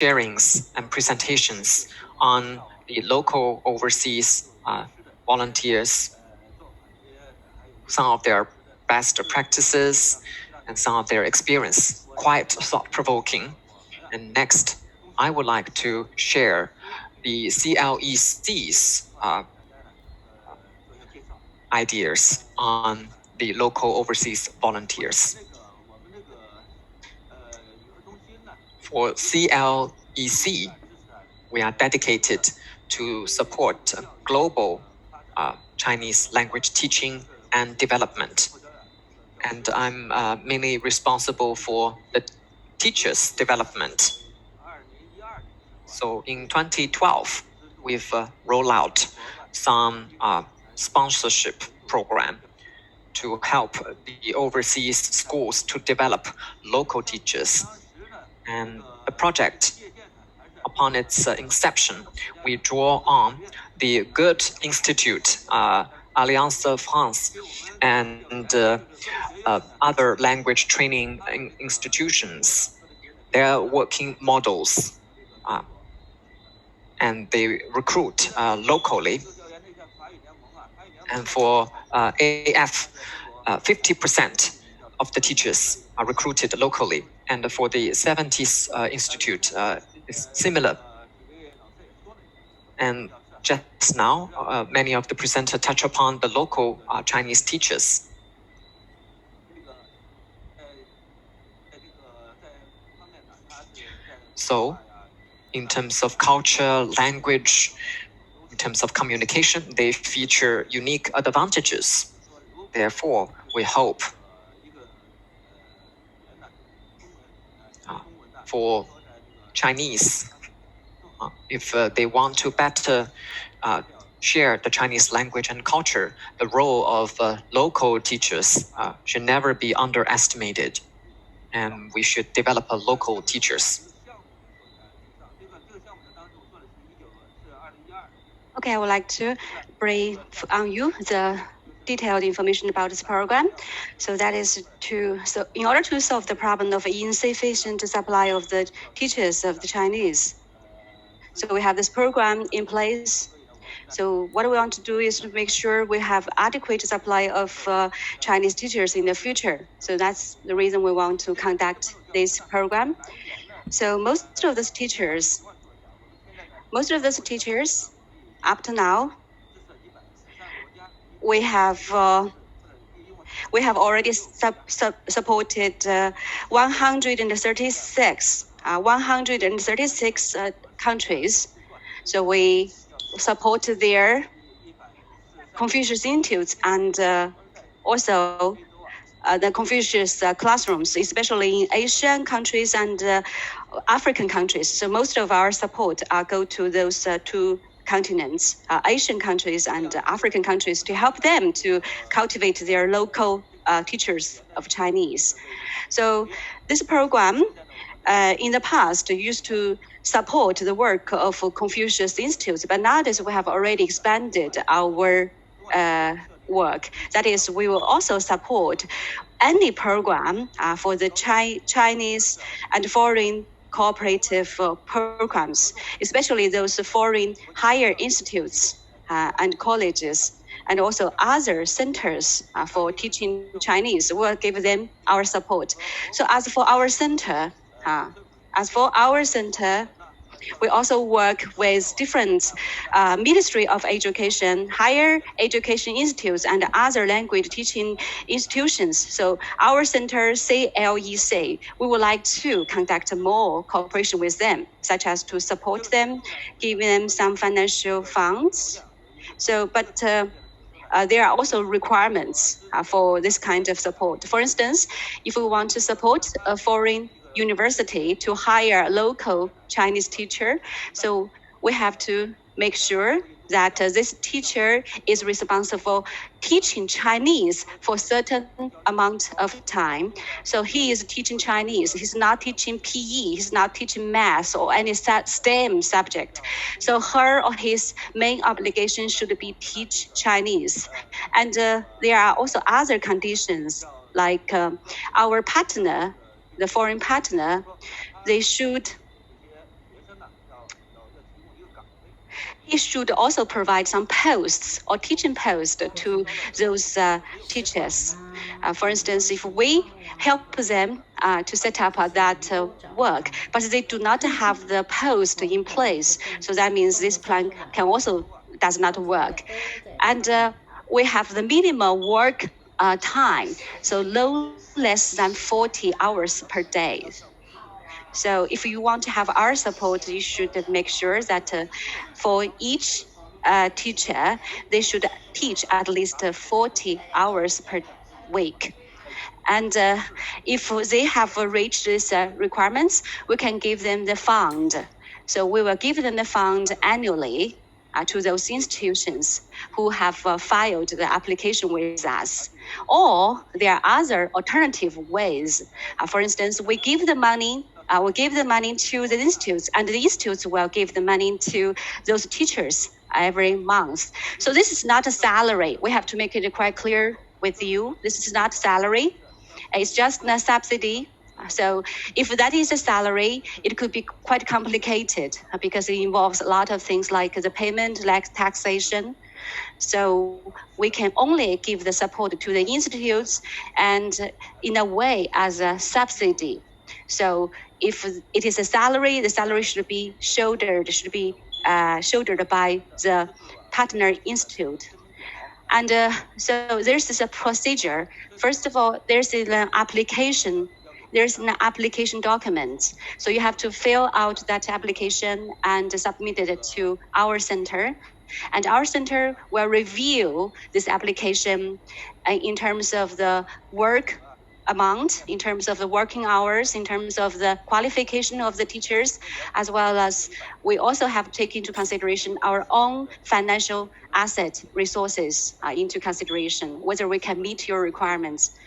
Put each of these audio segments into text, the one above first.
sharings and presentations on the local overseas volunteers, some of their best practices and some of their experience, quite thought-provoking. And next, I would like to share the CLEC's ideas on the local overseas volunteers. For CLEC, we are dedicated to support global Chinese language teaching and development. And I'm mainly responsible for the teachers' development. So in 2012, we've rolled out some sponsorship program to help the overseas schools to develop local teachers. And the project, upon its inception, we draw on the Goethe Institute, Alliance France, and other language training institutions. Their working models, and they recruit locally. And for AF, 50% of the teachers are recruited locally. And for the 70s Institute, it's similar. And just now, many of the presenters touch upon the local Chinese teachers. So, in terms of culture, language, in terms of communication, they feature unique advantages. Therefore, we hope for Chinese, if they want to better share the Chinese language and culture, the role of local teachers should never be underestimated. And we should develop local teachers. Okay, I would like to brief on you the detailed information about this program. So that is in order to solve the problem of insufficient supply of the teachers of the Chinese. So we have this program in place. So what we want to do is to make sure we have adequate supply of Chinese teachers in the future. So that's the reason we want to conduct this program. So most of those teachers, up to now, we have already supported 136 countries. So we support their Confucius Institutes and also the Confucius classrooms, especially in Asian countries and African countries. So most of our support go to those two continents, Asian countries and African countries, to help them to cultivate their local teachers of Chinese. So this program in the past used to support the work of Confucius Institutes, but nowadays we have already expanded our work. That is, we will also support any program for the Chinese and foreign cooperative programs, especially those foreign higher institutes and colleges, and also other centers for teaching Chinese. We'll give them our support. So as for our center, we also work with different Ministry of Education, higher education institutes, and other language teaching institutions. So our center, CLEC, we would like to conduct more cooperation with them, such as to support them, give them some financial funds. So, but there are also requirements for this kind of support. For instance, if we want to support a foreign university to hire a local Chinese teacher, so we have to make sure that this teacher is responsible teaching Chinese for a certain amount of time. So he is teaching Chinese. He's not teaching PE. He's not teaching math or any STEM subject. So her or his main obligation should be teach Chinese. And there are also other conditions, like our partner, the foreign partner, they should he should also provide some posts or teaching posts to those teachers. For instance, if we help them to set up that work, but they do not have the post in place, so that means this plan can also does not work. And we have the minimum work time, so no less than 40 hours per day. So if you want to have our support, you should make sure that for each teacher, they should teach at least 40 hours per week. And if they have reached these requirements, we can give them the fund. So we will give them the fund annually to those institutions who have filed the application with us. Or there are other alternative ways. For instance, we give the money to the institutes, and the institutes will give the money to those teachers every month. So this is not a salary. We have to make it quite clear with you. This is not salary. It's just a subsidy. So if that is a salary, it could be quite complicated because it involves a lot of things like the payment, like taxation. So we can only give the support to the institutes and in a way as a subsidy. So if it is a salary, the salary should be shouldered by the partner institute. And so there's a procedure. First of all, there's an application. There's an application document. So you have to fill out that application and submit it to our center. And our center will review this application in terms of the work amount, in terms of the working hours, in terms of the qualification of the teachers, as well as we also have to take into consideration our own financial asset resources into consideration, whether we can meet your requirements.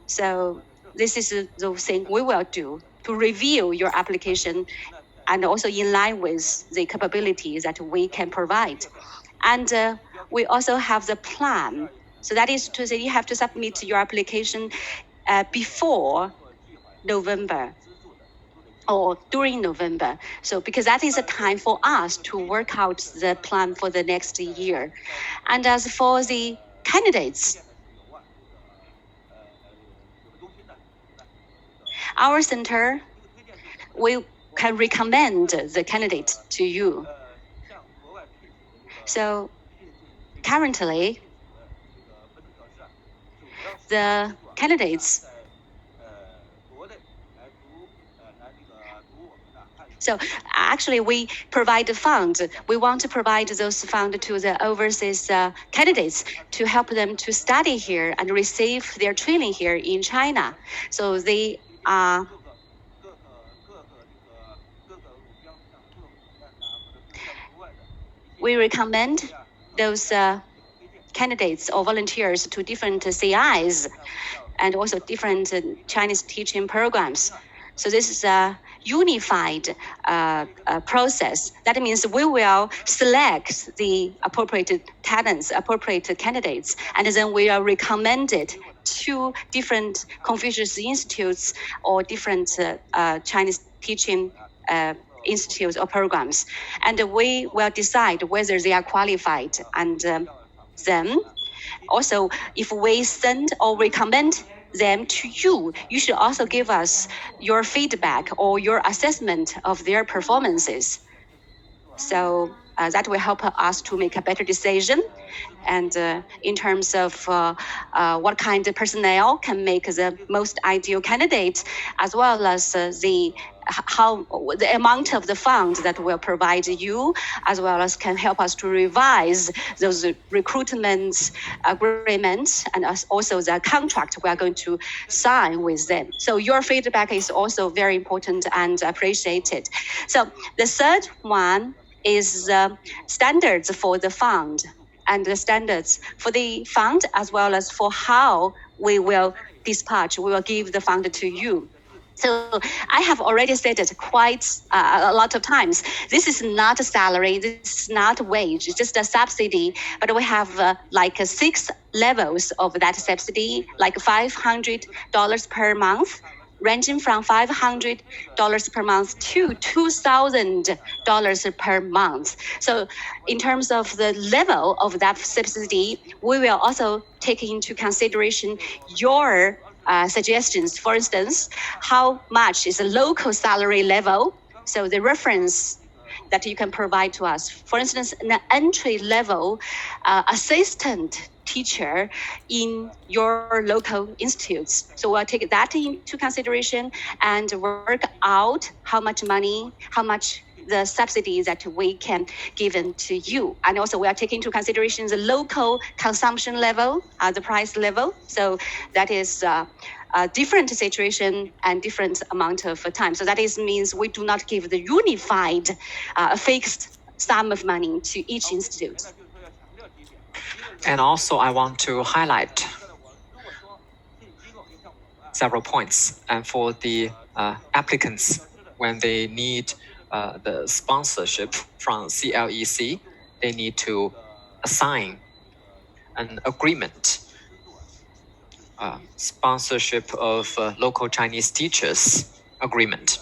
So this is the thing we will do to review your application and also in line with the capabilities that we can provide. And we also have the plan. So that is to say you have to submit your application before November or during November. So because that is a time for us to work out the plan for the next year. And as for the candidates, our center, we can recommend the candidate to you. So currently, the candidates. So actually, we provide the funds. We want to provide those funds to the overseas candidates to help them to study here and receive their training here in China. So they are. We recommend those candidates or volunteers to different CIs and also different Chinese teaching programs. So this is a unified process. That means we will select the appropriate talents, appropriate candidates, and then we will recommend it to different Confucius institutes or different Chinese teaching institutes or programs. And we will decide whether they are qualified. And then also, if we send or recommend them to you, you should also give us your feedback or your assessment of their performances. So that will help us to make a better decision. And in terms of what kind of personnel can make the most ideal candidate, as well as the amount of the funds that will provide you, as well as can help us to revise those recruitment agreements and also the contract we are going to sign with them. So your feedback is also very important and appreciated. So the third one is standards for the fund and the standards for the fund as well as for how we will dispatch, we will give the fund to you. So I have already said it quite a lot of times. This is not a salary, this is not a wage, it's just a subsidy. But we have like 6 levels of that subsidy, like $500 per month. ranging from $500 per month to $2,000 per month. So in terms of the level of that subsidy, we will also take into consideration your suggestions. For instance, how much is the local salary level? So the reference that you can provide to us. For instance, an entry level assistant teacher in your local institutes. So we'll take that into consideration and work out how much money, how much the subsidies that we can give to you. And also we are taking into consideration the local consumption level, the price level. So that is a different situation and different amount of time. So that means we do not give the unified fixed sum of money to each institute. And also, I want to highlight several points. And for the applicants, when they need the sponsorship from CLEC, they need to assign an agreement, sponsorship of local Chinese teachers agreement.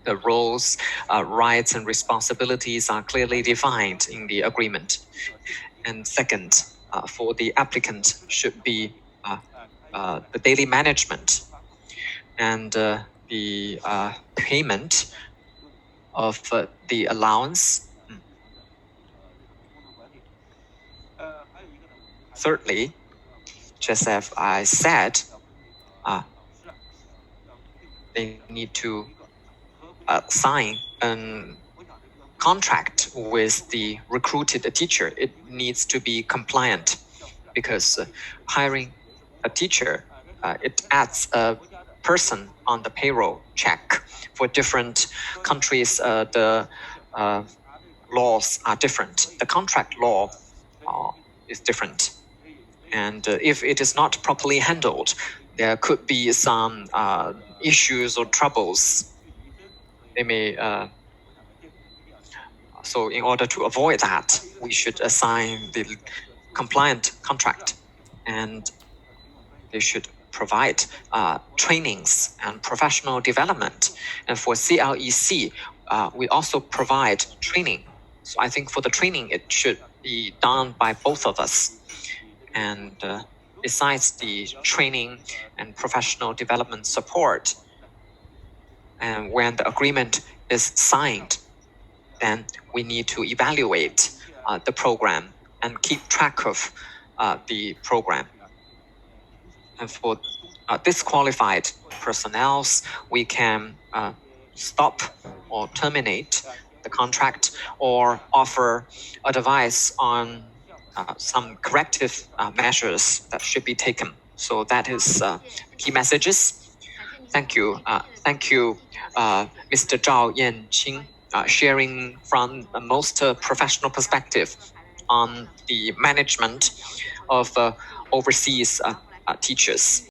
The roles, rights, and responsibilities are clearly defined in the agreement. And second, for the applicant should be the daily management and the payment of the allowance. Thirdly, just as I said, they need to sign a contract with the recruited teacher. It needs to be compliant because hiring a teacher, it adds a person on the payroll check. For different countries, the laws are different. The contract law is different. And if it is not properly handled, there could be some issues or troubles. They may. So in order to avoid that, we should assign the compliant contract, and they should provide trainings and professional development. And for CLEC, we also provide training. So I think for the training, it should be done by both of us. And besides the training and professional development support, and when the agreement is signed, then we need to evaluate the program and keep track of the program. And for disqualified personnel, we can stop or terminate the contract or offer advice on some corrective measures that should be taken. So that is key messages. Thank you. Thank you, Mr. Zhao Yanqing, sharing from the most professional perspective on the management of overseas teachers.